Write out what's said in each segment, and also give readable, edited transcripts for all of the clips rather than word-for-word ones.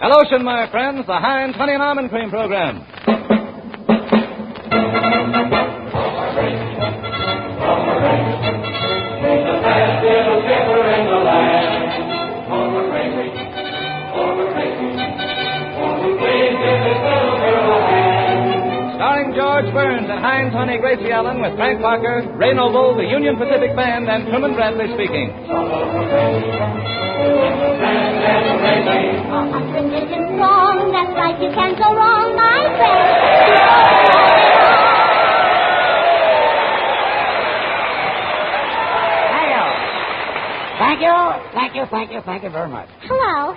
Hello, my friends, the Heinz Honey and Almond Cream Program. Starring George Burns and Heinz Honey, Gracie Allen, with Frank Parker, Ray Noble, the Union Pacific Band, and Truman Bradley speaking. A tradition song, that's right, you can't go wrong, my friend. Thank you very much. Hello.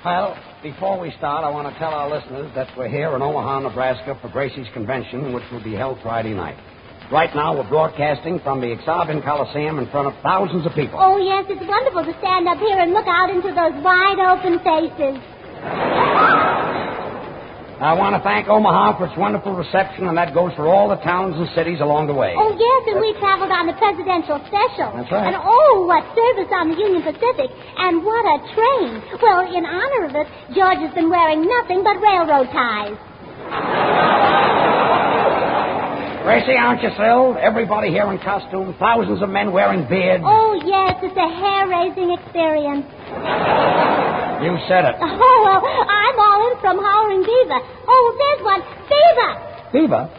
Well, before we start, I want to tell our listeners that we're here in Omaha, Nebraska for Gracie's convention, which will be held Friday night. Right now, we're broadcasting from the Exarban Coliseum in front of thousands of people. Oh, yes, it's wonderful to stand up here and look out into those wide open faces. I want to thank Omaha for its wonderful reception, and that goes for all the towns and cities along the way. Oh, yes, and we traveled on the presidential special. That's right. And, oh, what service on the Union Pacific, and what a train. Well, in honor of it, George has been wearing nothing but railroad ties. Gracie, aren't you thrilled? Everybody here in costume, thousands of men wearing beards. Oh, yes, it's a hair-raising experience. You said it. Oh, well, I'm all in from Howling Beaver. Oh, there's one. Beaver! Beaver?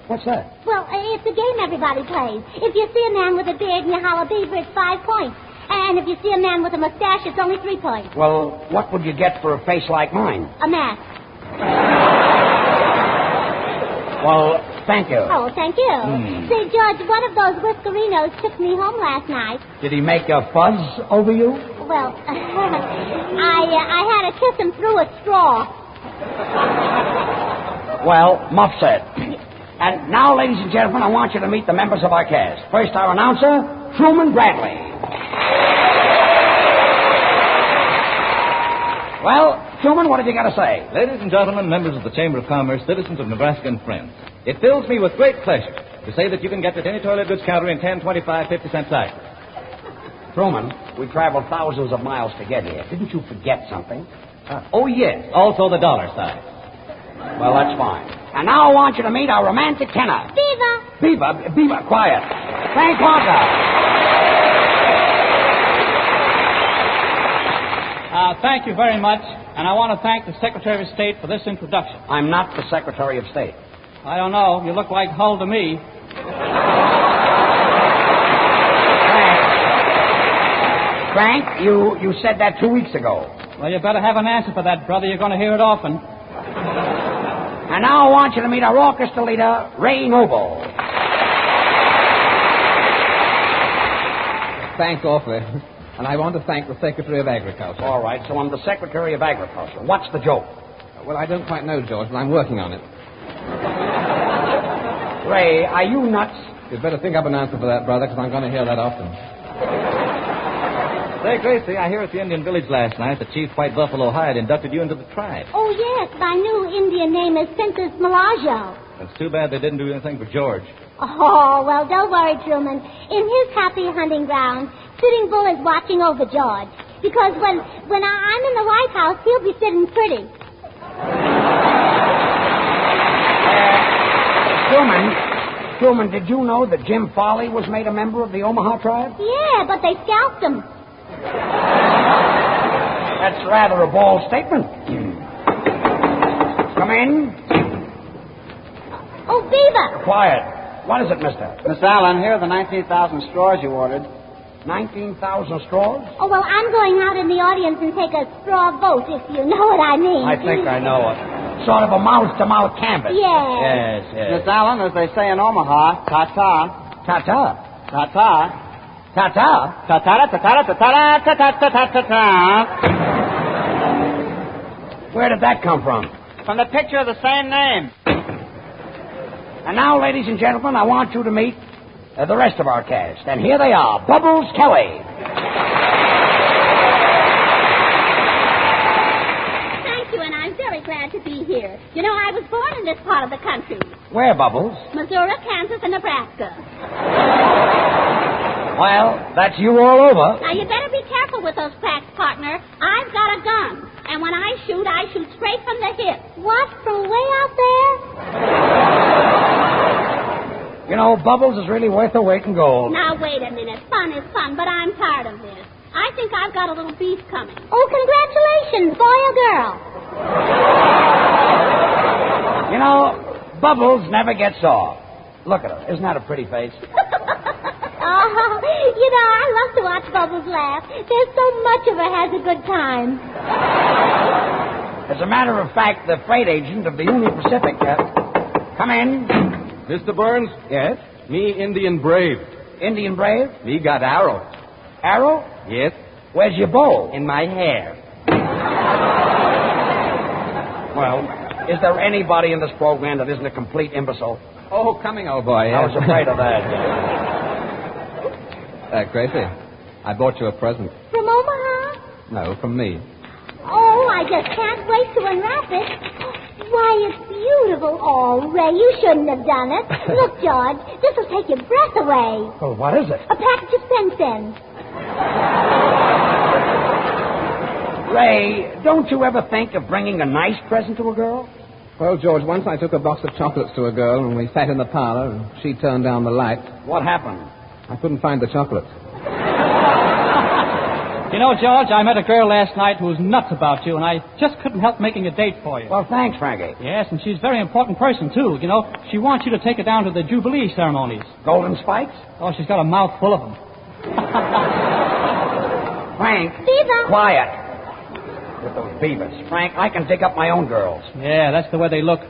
What's that? Well, it's a game everybody plays. If you see a man with a beard and you holler Beaver, it's 5 points. And if you see a man with a mustache, it's only 3 points. Well, what would you get for a face like mine? A mask. Well, thank you. Oh, thank you. Say, George, one of those whiskerinos took me home last night. Did he make a fuzz over you? Well, I had to kiss him through a straw. Well, Muff said. And now, ladies and gentlemen, I want you to meet the members of our cast. First, our announcer, Truman Bradley. Well, Truman, what have you got to say? Ladies and gentlemen, members of the Chamber of Commerce, citizens of Nebraska and friends, it fills me with great pleasure to say that you can get at any toilet goods counter in 10, 25, 50-cent sizes. Truman, we traveled thousands of miles to get here. Didn't you forget something? Oh, yes, also the dollar size. Well, that's fine. And now I want you to meet our romantic tenor. Beaver, quiet. Frank Parker. Thank you very much, and I want to thank the Secretary of State for this introduction. I'm not the Secretary of State. I don't know. You look like Hull to me. Frank, you said that 2 weeks ago. Well, you better have an answer for that, brother. You're going to hear it often. And now I want you to meet our orchestra leader, Ray Noble. Thanks awfully. And I want to thank the Secretary of Agriculture. All right, so I'm the Secretary of Agriculture. What's the joke? Well, I don't quite know, George, but I'm working on it. Ray, are you nuts? You'd better think up an answer for that, brother, because I'm going to hear that often. Say, Gracie, I hear at the Indian village last night that Chief White Buffalo Hide inducted you into the tribe. Oh, yes, my new Indian name is Princess Melagio. It's too bad they didn't do anything for George. Oh, well, don't worry, Truman. In his happy hunting ground, Sitting Bull is watching over George. Because when I'm in the White House, he'll be sitting pretty. Truman, did you know that Jim Farley was made a member of the Omaha tribe? Yeah, but they scalped him. That's rather a bold statement. Come in. Oh, Beaver. Quiet. What is it, mister? Miss Allen, here are the 19,000 straws you ordered. 19,000 straws? Oh, well, I'm going out in the audience and take a straw vote, if you know what I mean. I think I know it. Sort of a mouth-to-mouth canvas. Yes. Miss Allen, as they say in Omaha, ta-ta. Ta-ta. Ta-ta. Ta-ta. Ta-ta-ta, ta-ta-ta, ta-ta-ta, ta-ta-ta, ta-ta. Where did that come from? From the picture of the same name. And now, ladies and gentlemen, I want you to meet the rest of our cast. And here they are, Bubbles Kelly. Thank you, and I'm very glad to be here. You know, I was born in this part of the country. Where, Bubbles? Missouri, Kansas, and Nebraska. Well, that's you all over. Now, you better be careful careful with those cracks, partner. I've got a gun. And when I shoot straight from the hip. What? From way out there? You know, Bubbles is really worth her weight in gold. Now, wait a minute. Fun is fun, but I'm tired of this. I think I've got a little beef coming. Oh, congratulations, boy or girl? You know, Bubbles never gets off. Look at her. Isn't that a pretty face? Oh, you know, I love to watch Bubbles laugh. There's so much of her has a good time. As a matter of fact, the freight agent of the Union Pacific... come in. Mr. Burns? Yes? Me Indian Brave. Indian Brave? Me got arrow. Arrow? Yes? Where's your bow? In my hair. Well, is there anybody in this program that isn't a complete imbecile? Oh, coming, old boy. I was afraid of that. Gracie, I bought you a present. From Omaha? No, from me. Oh, I just can't wait to unwrap it. Why, it's beautiful. Oh, Ray, you shouldn't have done it. Look, George, this will take your breath away. Well, what is it? A package of pen. Ray, don't you ever think of bringing a nice present to a girl? Well, George, once I took a box of chocolates to a girl, and we sat in the parlor, and she turned down the light. What happened? I couldn't find the chocolates. You know, George, I met a girl last night who was nuts about you, and I just couldn't help making a date for you. Well, thanks, Frankie. Yes, and she's a very important person, too. You know, she wants you to take her down to the Jubilee ceremonies. Golden spikes? Oh, she's got a mouth full of them. Frank. Beaver. Quiet. With those beavers. Frank, I can dig up my own girls. Yeah, that's the way they look.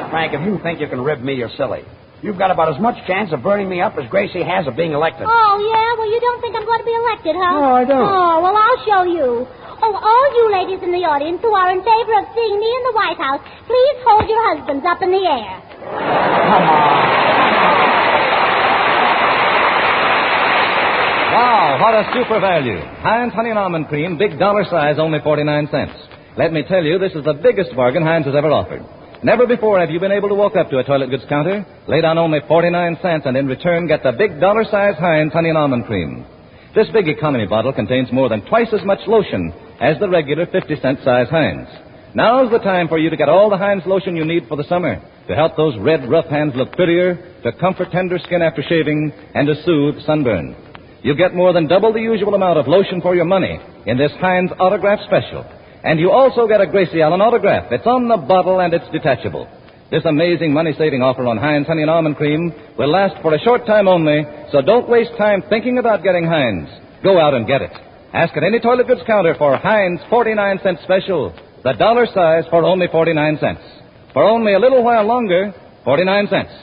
Frank, if you think you can rib me, you're silly. You've got about as much chance of burning me up as Gracie has of being elected. Oh, yeah? Well, you don't think I'm going to be elected, huh? No, I don't. Oh, well, I'll show you. Oh, all you ladies in the audience who are in favor of seeing me in the White House, please hold your husbands up in the air. Come on. Wow, what a super value. Heinz Honey and Almond Cream, big dollar size, only 49 cents. Let me tell you, this is the biggest bargain Heinz has ever offered. Never before have you been able to walk up to a toilet goods counter, lay down only 49 cents, and in return get the big dollar size Heinz Honey and Almond Cream. This big economy bottle contains more than twice as much lotion as the regular 50-cent size Heinz. Now's the time for you to get all the Heinz lotion you need for the summer, to help those red, rough hands look prettier, to comfort tender skin after shaving, and to soothe sunburn. You get more than double the usual amount of lotion for your money in this Heinz Autograph Special. And you also get a Gracie Allen autograph. It's on the bottle and it's detachable. This amazing money-saving offer on Heinz Honey and Almond Cream will last for a short time only, so don't waste time thinking about getting Heinz. Go out and get it. Ask at any toilet goods counter for Heinz 49-cent special, the dollar size for only 49 cents. For only a little while longer, 49 cents.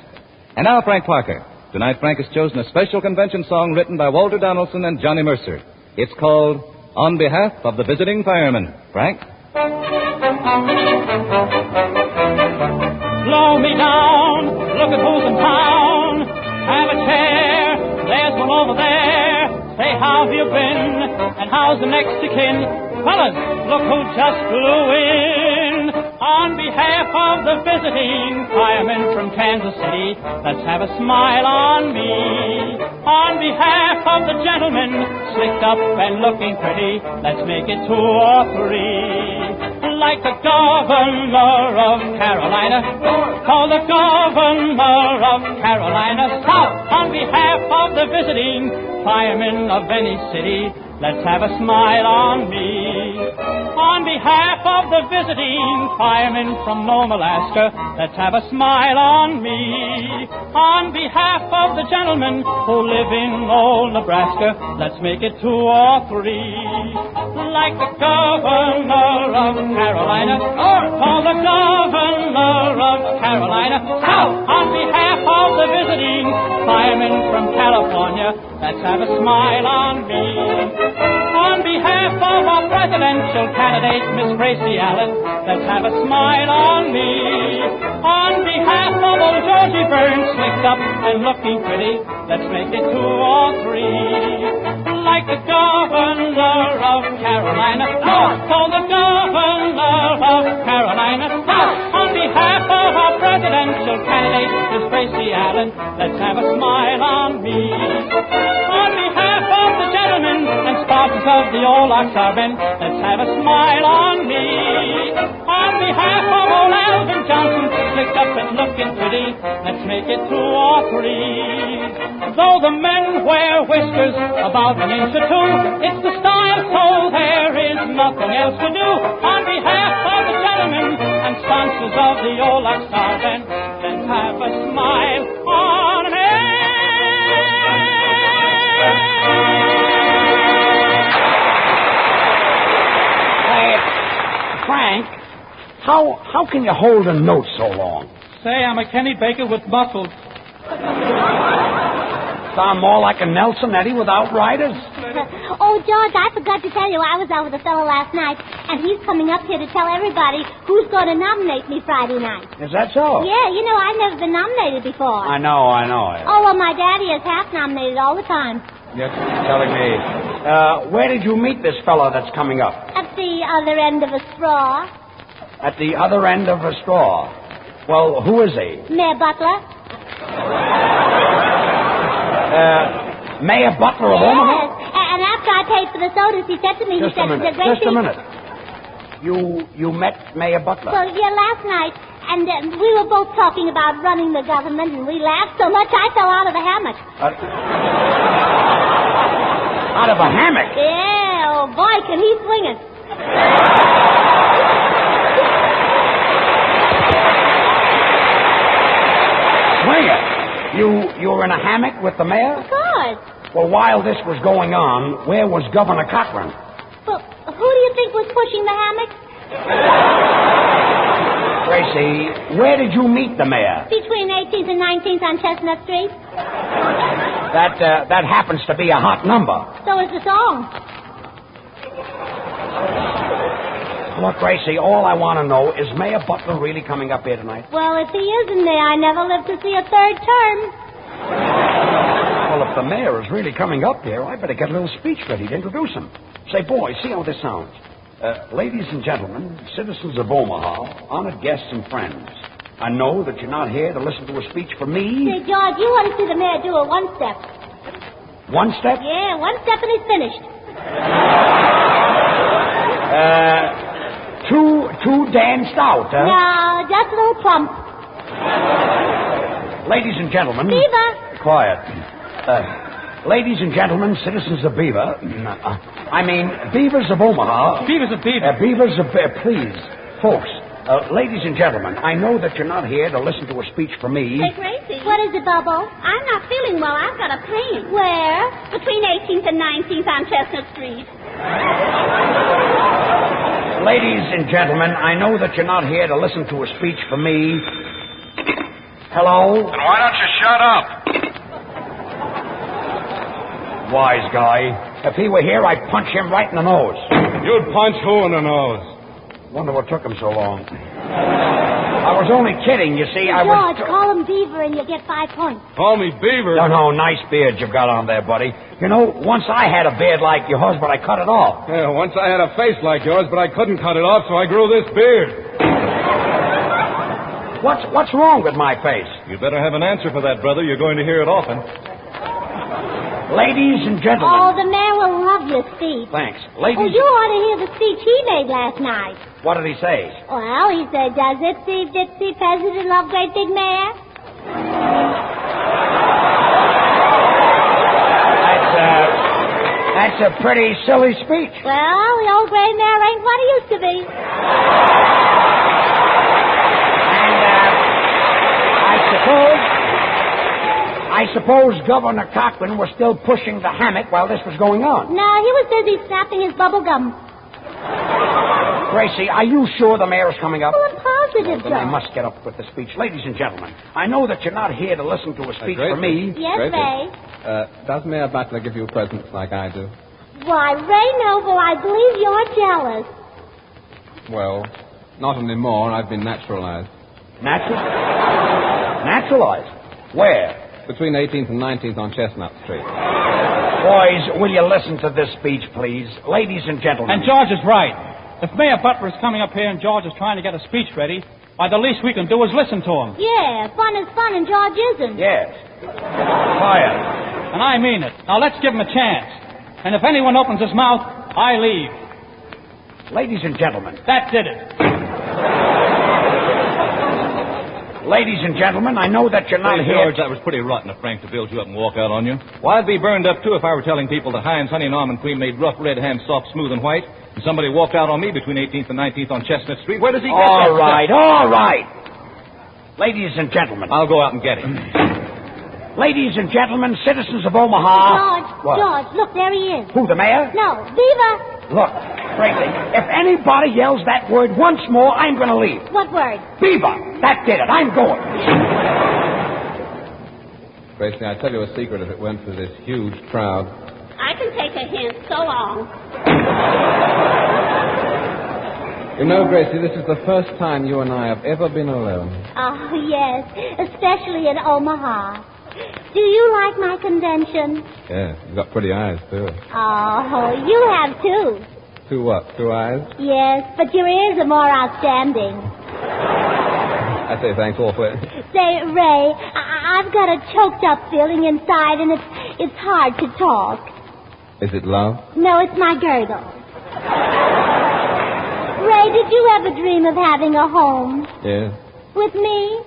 And now, Frank Parker. Tonight, Frank has chosen a special convention song written by Walter Donaldson and Johnny Mercer. It's called On Behalf of the Visiting Fireman. Frank? Blow me down, look at who's in town. Have a chair, there's one over there. Say, how have you been, and how's the next of kin? Fellas, look who just flew in. On behalf of the visiting firemen from Kansas City, let's have a smile on me. On behalf of the gentlemen, slicked up and looking pretty, let's make it 2 or 3. Like the governor of Carolina, call the governor of Carolina. South, on behalf of the visiting firemen of any city, let's have a smile on me. On behalf of the visiting firemen from Nome, Alaska, let's have a smile on me. On behalf of the gentlemen who live in old Nebraska, let's make it 2 or 3. Like the governor of Carolina, or call the governor of Carolina. South, on behalf of the visiting firemen from California, let's have a smile on me. On behalf of our presidential candidate, Miss Gracie Allen, let's have a smile on me. On behalf of old Georgie Burns, slicked up and looking pretty, let's make it 2 or 3. Like the governor of Carolina, North, call the governor of Carolina. South, on behalf of our presidential candidate, Miss Gracie Allen, let's have a smile on me. On behalf of the gentlemen of the old ox are bent. Let's have a smile on me. On behalf of old Alvin Johnson, slicked up and looking pretty, let's make it 2 or 3. Though the men wear whiskers about an inch or 2, it's the style, so there is nothing else to do. On behalf of the gentlemen and sponsors of the old ox are bent, let's have a smile on me. Frank, how can you hold a note so long? Say, I'm a Kenny Baker with muscles. Sound more like a Nelson Eddy with outriders? Oh, George, I forgot to tell you, I was out with a fellow last night, and he's coming up here to tell everybody who's going to nominate me Friday night. Is that so? Yeah, you know, I've never been nominated before. I know. Oh, well, my daddy is half nominated all the time. You're telling me. Where did you meet this fellow that's coming up? At the other end of a straw. At the other end of a straw. Well, who is he? Mayor Butler. Mayor Butler of Yes. Omaha? And after I paid for the sodas, he said to me, Just a minute. Gracie... Just a minute. You met Mayor Butler? Well, yeah, last night, and we were both talking about running the government, and we laughed so much I fell out of the hammock. Out of a hammock? Yeah, oh boy, can he swing it. Swing it? You were in a hammock with the mayor? Of course. Well, while this was going on, where was Governor Cochran? Well, who do you think was pushing the hammock? Gracie, where did you meet the mayor? Between 18th and 19th on Chestnut Street. That happens to be a hot number. So is the song. Look, Gracie, all I want to know is Mayor Butler really coming up here tonight? Well, if he isn't there, I never lived to see a third term. Well, if the mayor is really coming up here, I better get a little speech ready to introduce him. Say, boys, see how this sounds. Ladies and gentlemen, citizens of Omaha, honored guests and friends, I know that you're not here to listen to a speech from me. Say, George, you want to see the mayor do a one-step. One step? Yeah, one step and he's finished. Too danced out, huh? No, just a little plump. Ladies and gentlemen... Beaver. Quiet. Ladies and gentlemen, citizens of Beaver... Beavers of Omaha... Beavers of Beaver. Beavers of... please, folks, ladies and gentlemen, I know that you're not here to listen to a speech from me. Hey, Gracie. What is it, Bubble? I'm not feeling well. I've got a pain. Where? Between 18th and 19th on Chestnut Street. Ladies and gentlemen, I know that you're not here to listen to a speech from me. Hello? Then why don't you shut up? Wise guy. If he were here, I'd punch him right in the nose. You'd punch who in the nose? Wonder what took him so long. I was only kidding, you see. George, call him Beaver and you'll get 5 points. Call me Beaver. No, nice beard you've got on there, buddy. You know, once I had a beard like yours, but I cut it off. Yeah, once I had a face like yours, but I couldn't cut it off, so I grew this beard. What's wrong with my face? You better have an answer for that, brother. You're going to hear it often. Ladies and gentlemen. Oh, the man will love your speech. Thanks. Ladies... Oh, you ought to hear the speech he made last night. What did he say? Well, he said, does Itsy Ditsy President love great big mayor? That's a pretty silly speech. Well, the old gray mayor ain't what he used to be. I suppose Governor Cochran was still pushing the hammock while this was going on. No, he was busy snapping his bubble gum. Gracie, are you sure the mayor is coming up? Well, I'm positive, Then I John. must get up with the speech. Ladies and gentlemen, I know that you're not here to listen to a speech from me. Yes, Gracie. Ray. Does Mayor Butler give you presents like I do? Why, Ray Noble, I believe you're jealous. Well, not anymore. I've been naturalized. Naturalized? Where? Between 18th and 19th on Chestnut Street. Boys, will you listen to this speech, please? Ladies and gentlemen. And George is right. If Mayor Butler is coming up here and George is trying to get a speech ready, why, the least we can do is listen to him. Yeah, fun is fun and George isn't. Yes. Quiet. And I mean it. Now, let's give him a chance. And if anyone opens his mouth, I leave. Ladies and gentlemen. That did it. Ladies and gentlemen, I know that you're not Hey, here. George, that was pretty rotten of Frank to build you up and walk out on you. Well, I'd be burned up, too, if I were telling people that Heinz Honey and Almond Cream made rough red ham soft, smooth, and white, and somebody walked out on me between 18th and 19th on Chestnut Street. Where does he get that All right. Ladies and gentlemen. I'll go out and get him. Ladies and gentlemen, citizens of Omaha. George, look, there he is. Who, the mayor? No, Viva. Look, Gracie, if anybody yells that word once more, I'm going to leave. What word? Viva! That did it. I'm going. Gracie, I'd tell you a secret if it went for this huge crowd. I can take a hint. So long. You know, Gracie, this is the first time you and I have ever been alone. Oh, yes, especially in Omaha. Do you like my convention? Yeah, you've got pretty eyes, too. Oh, you have too. Two what? Two eyes? Yes, but your ears are more outstanding. I say thanks awfully. Say, Ray, I've got a choked up feeling inside, and it's hard to talk. Is it love? No, it's my girdle. Ray, did you ever dream of having a home? Yeah. With me?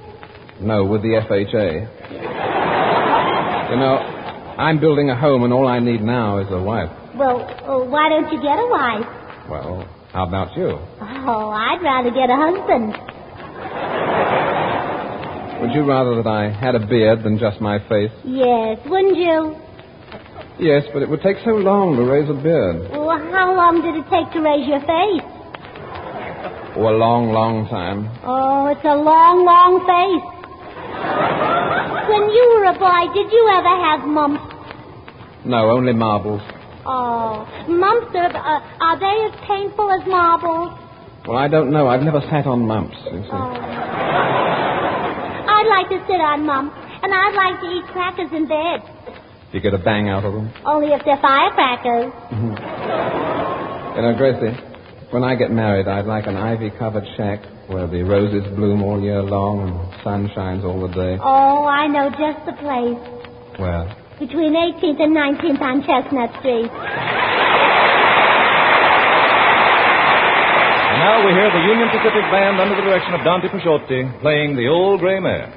No, with the FHA. You know, I'm building a home, and all I need now is a wife. Well, why don't you get a wife? Well, how about you? Oh, I'd rather get a husband. Would you rather that I had a beard than just my face? Yes, wouldn't you? Yes, but it would take so long to raise a beard. Well, how long did it take to raise your face? Oh, a long, long time. Oh, it's a long, long face. When you were a boy, did you ever have mumps? No, only marbles. Oh, mumps are they as painful as marbles? Well, I don't know. I've never sat on mumps, you see. Oh. I'd like to sit on mumps, and I'd like to eat crackers in bed. You get a bang out of them? Only if they're firecrackers. You know, Gracie, when I get married, I'd like an ivy-covered shack where the roses bloom all year long and sun shines all the day. Oh, I know just the place. Where? Between 18th and 19th on Chestnut Street. And now we hear the Union Pacific Band under the direction of Dante Pisciotti playing The Old Gray Mare.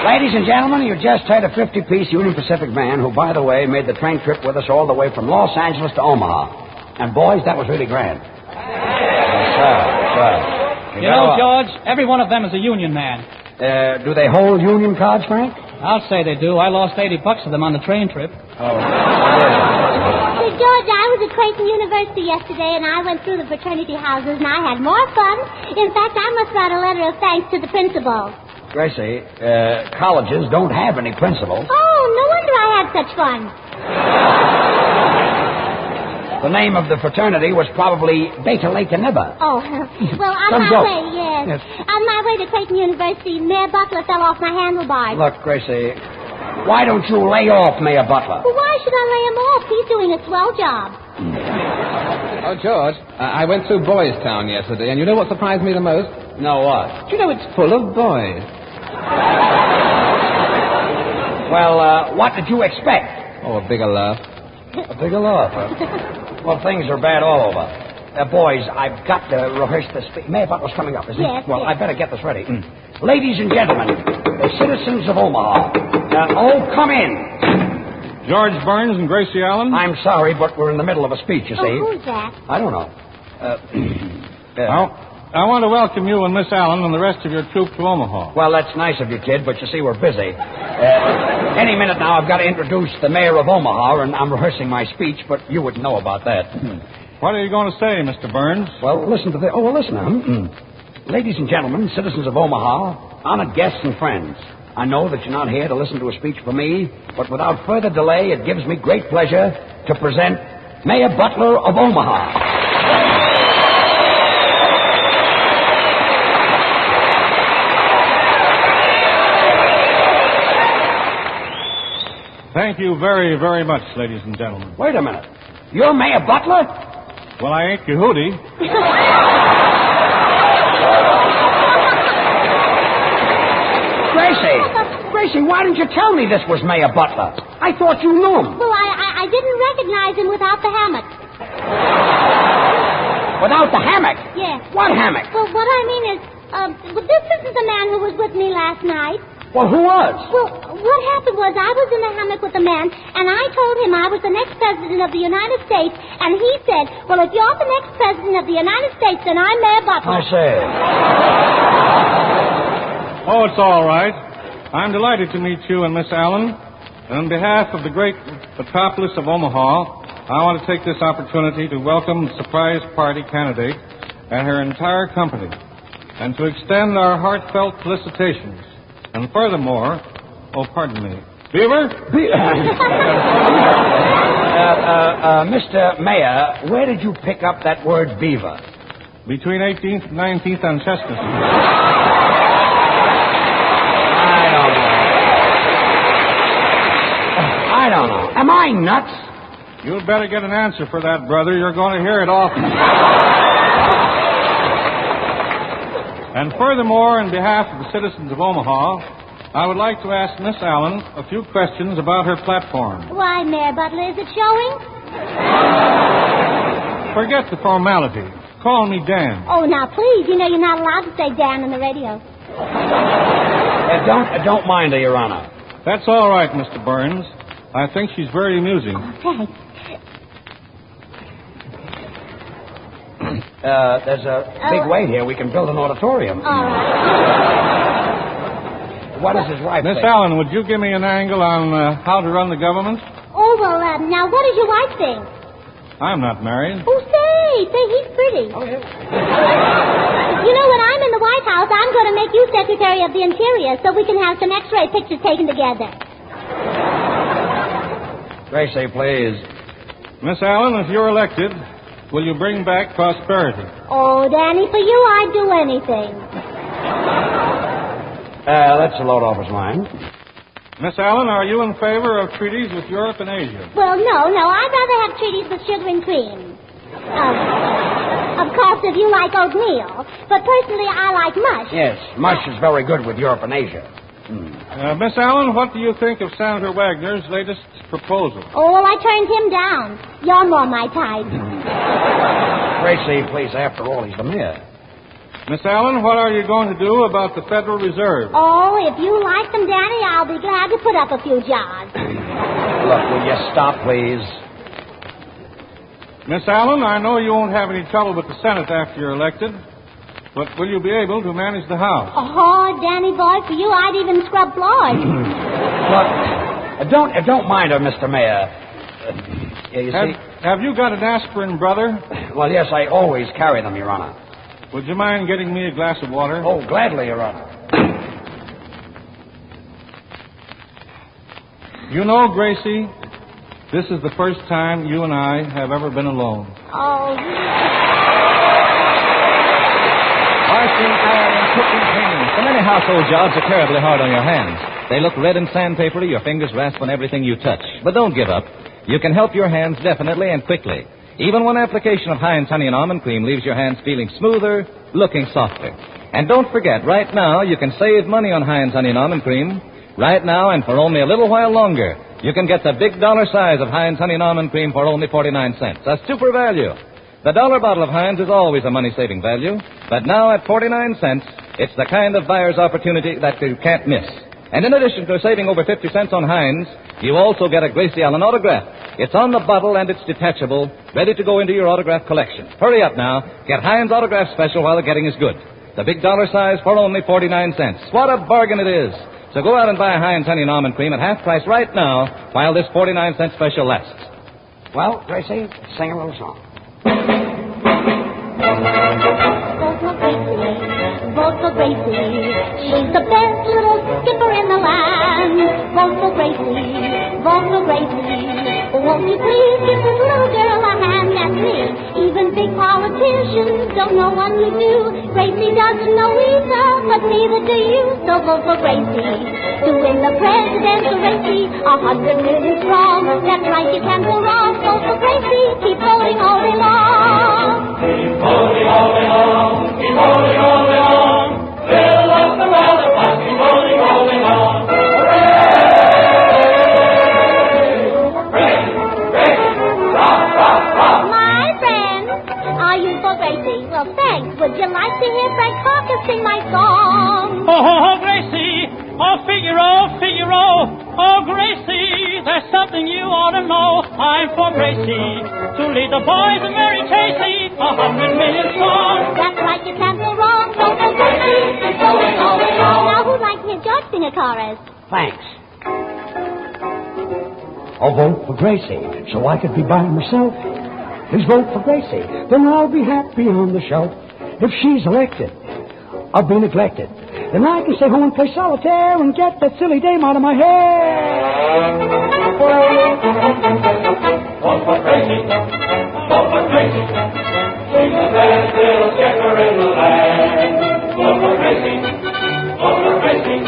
Ladies and gentlemen, you just heard a 50-piece Union Pacific band who, by the way, made the train trip with us all the way from Los Angeles to Omaha. And, boys, that was really grand. Yes, sir. You know, George, every one of them is a union man. Do they hold union cards, Frank? I'll say they do. I lost $80 of them on the train trip. Oh. Hey, George, I was at Creighton University yesterday, and I went through the fraternity houses, and I had more fun. In fact, I must write a letter of thanks to the principal. Gracie, colleges don't have any principals. Oh, no wonder I had such fun. The name of the fraternity was probably Beta Lake Nibba. Oh, well, on Some my joke. way, yes. Yes. On my way to Creighton University, Mayor Butler fell off my handlebars. Look, Gracie, why don't you lay off Mayor Butler? Well, why should I lay him off? He's doing a swell job. Oh, George, I went through Boys Town yesterday, and you know what surprised me the most? No, what? Do you know it's full of boys? Well, what did you expect? Oh, a bigger laugh. A bigger laugh, huh? Well, things are bad all over. Boys, I've got to rehearse the speech. Mayor Butler's coming up, isn't he? Yes, Well, yes. I better get this ready. Ladies and gentlemen, the citizens of Omaha. Come in. George Burns and Gracie Allen? I'm sorry, but we're in the middle of a speech, you see. Oh, who's that? I don't know. I want to welcome you and Miss Allen and the rest of your troop to Omaha. Well, that's nice of you, kid, but you see, we're busy. Any minute now, I've got to introduce the mayor of Omaha, and I'm rehearsing my speech, but you wouldn't know about that. What are you going to say, Mr. Burns? Well, listen to the... Oh, well, listen now. Ladies and gentlemen, citizens of Omaha, honored guests and friends, I know that you're not here to listen to a speech from me, but without further delay, it gives me great pleasure to present Mayor Butler of Omaha. Thank you very, very much, ladies and gentlemen. Wait a minute. You're Mayor Butler? Well, I ain't Yehudi. Gracie, why didn't you tell me this was Mayor Butler? I thought you knew him. Well, I didn't recognize him without the hammock. Without the hammock? Yes. What hammock? Well, what I mean is, this isn't the man who was with me last night. Well, who was? Well, what happened was I was in the hammock with a man, and I told him I was the next president of the United States, and he said, well, if you're the next president of the United States, then I'm Mayor Butler. I say. Oh, it's all right. I'm delighted to meet you and Miss Allen. And on behalf of the great metropolis of Omaha, I want to take this opportunity to welcome the surprise party candidate and her entire company, and to extend our heartfelt felicitations. And furthermore, pardon me, Beaver? Mr. Mayor, where did you pick up that word beaver? Between 18th and 19th and Chester Street. I don't know. Am I nuts? You'd better get an answer for that, brother. You're going to hear it often. And furthermore, on behalf of the citizens of Omaha, I would like to ask Miss Allen a few questions about her platform. Why, Mayor Butler, is it showing? Forget the formality. Call me Dan. Oh, now, please, you know you're not allowed to say Dan on the radio. Don't mind her, Your Honor. That's all right, Mr. Burns. I think she's very amusing. Thanks. There's a big way here. We can build an auditorium. All right. What does his wife Miss think? Allen, would you give me an angle on how to run the government? Oh, well, now, what does your wife think? I'm not married. Oh, say, he's pretty. Oh, yeah. You know, when I'm in the White House, I'm going to make you Secretary of the Interior so we can have some X-ray pictures taken together. Gracie, please. Miss Allen, if you're elected, will you bring back prosperity? Oh, Danny, for you, I'd do anything. That's a load off his mind. Miss Allen, are you in favor of treaties with Europe and Asia? Well, no, I'd rather have treaties with sugar and cream. Of course, if you like oatmeal. But personally, I like mush. Yes, mush is very good with Europe and Asia. Miss Allen, what do you think of Senator Wagner's latest proposal? Oh, well, I turned him down. You're more my type. Gracie, please, after all, he's the mayor. Miss Allen, what are you going to do about the Federal Reserve? Oh, if you like them, Danny, I'll be glad to put up a few jars. Look, will you stop, please? Miss Allen, I know you won't have any trouble with the Senate after you're elected, but will you be able to manage the House? Oh, Danny boy, for you, I'd even scrub floors. Look, don't mind her, Mr. Mayor. You see... Have you got an aspirin, brother? Well, yes, I always carry them, Your Honor. Would you mind getting me a glass of water? Oh, gladly, Your Honor. You know, Gracie, this is the first time you and I have ever been alone. Oh. Washing, ironing, cooking, cleaning. So many household jobs are terribly hard on your hands. They look red and sandpapery, your fingers rasp on everything you touch. But don't give up. You can help your hands definitely and quickly. Even one application of Heinz Honey and Almond Cream leaves your hands feeling smoother, looking softer. And don't forget, right now, you can save money on Heinz Honey and Almond Cream. Right now, and for only a little while longer, you can get the big dollar size of Heinz Honey and Almond Cream for only 49 cents. A super value. The dollar bottle of Heinz is always a money-saving value, but now at 49 cents, it's the kind of buyer's opportunity that you can't miss. And in addition to saving over 50 cents on Heinz, you also get a Gracie Allen autograph. It's on the bottle and it's detachable, ready to go into your autograph collection. Hurry up now. Get Heinz autograph special while the getting is good. The big dollar size for only 49 cents. What a bargain it is. So go out and buy Heinz Honey and Almond Cream at half price right now while this 49-cent special lasts. Well, Gracie, sing a little song. Vote for Gracie. She's the best little skipper in the land. Vote for Gracie. Vote for Gracie. Won't you please give this little girl a hand? That's me. Even big politicians don't know what to do. Gracie doesn't know either, but neither do you. So vote for Gracie. To win the presidential race, 100 million strong. That's right, you can't go wrong. Vote for Gracie. Keep voting all day long. Keep voting all day long. Keep voting all day long. Fill up the ballot box. Keep voting all day long. Well, thanks. Would you like to hear Frank Hawkins sing my song? Oh, Gracie. Oh, Figaro, Figaro. Oh, Gracie. There's something you ought to know. I'm for Gracie. To lead the boys of Mary Tracy. 100 million strong. That's right, you can't go wrong. Vote for Gracie. It's going all day long. Now, who'd like to hear George sing a chorus? Thanks. I'll vote for Gracie so I could be by myself. Please vote for Gracie, then I'll be happy on the shelf. If she's elected, I'll be neglected. Then I can stay home and play solitaire and get that silly dame out of my hair. Vote for Gracie. Vote for Gracie. She's the best little skipper in the land. Vote for Gracie. Vote for Gracie.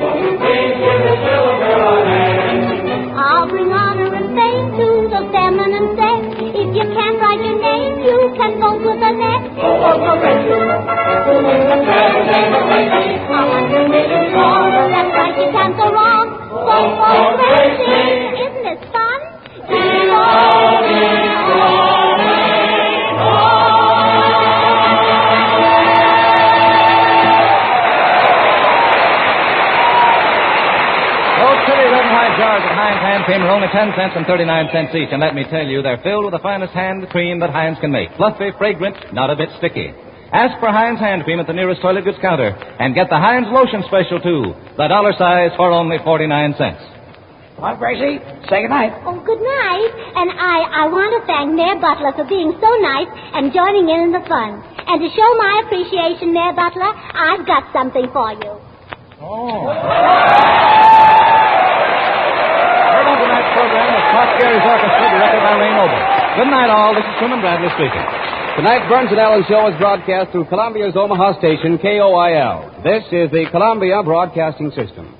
Won't you please give this little girl a hand? I'll bring honor and fame to the feminine sex. If you can't write your name, you can vote with the next. Vote for Gracie. To win the presidential race. 100 million strong. That's right, you can't go wrong. Vote for Gracie. Isn't it fun? Keep voting all day long. Those pretty red and white jars of Heinz hand cream are only 10 cents and 39 cents each, and let me tell you, they're filled with the finest hand cream that Heinz can make. Fluffy, fragrant, not a bit sticky. Ask for Heinz hand cream at the nearest toilet goods counter, and get the Heinz lotion special, too. The dollar size for only 49 cents. Well, Gracie, say goodnight. Oh, good night. And I want to thank Mayor Butler for being so nice and joining in the fun. And to show my appreciation, Mayor Butler, I've got something for you. Oh. Heard on tonight's program was Pop Gary's Orchestra, directed by Ray Noble. Good night, all. This is Truman Bradley speaking. Tonight's Burns and Allen Show is broadcast through Columbia's Omaha station, KOIL. This is the Columbia Broadcasting System.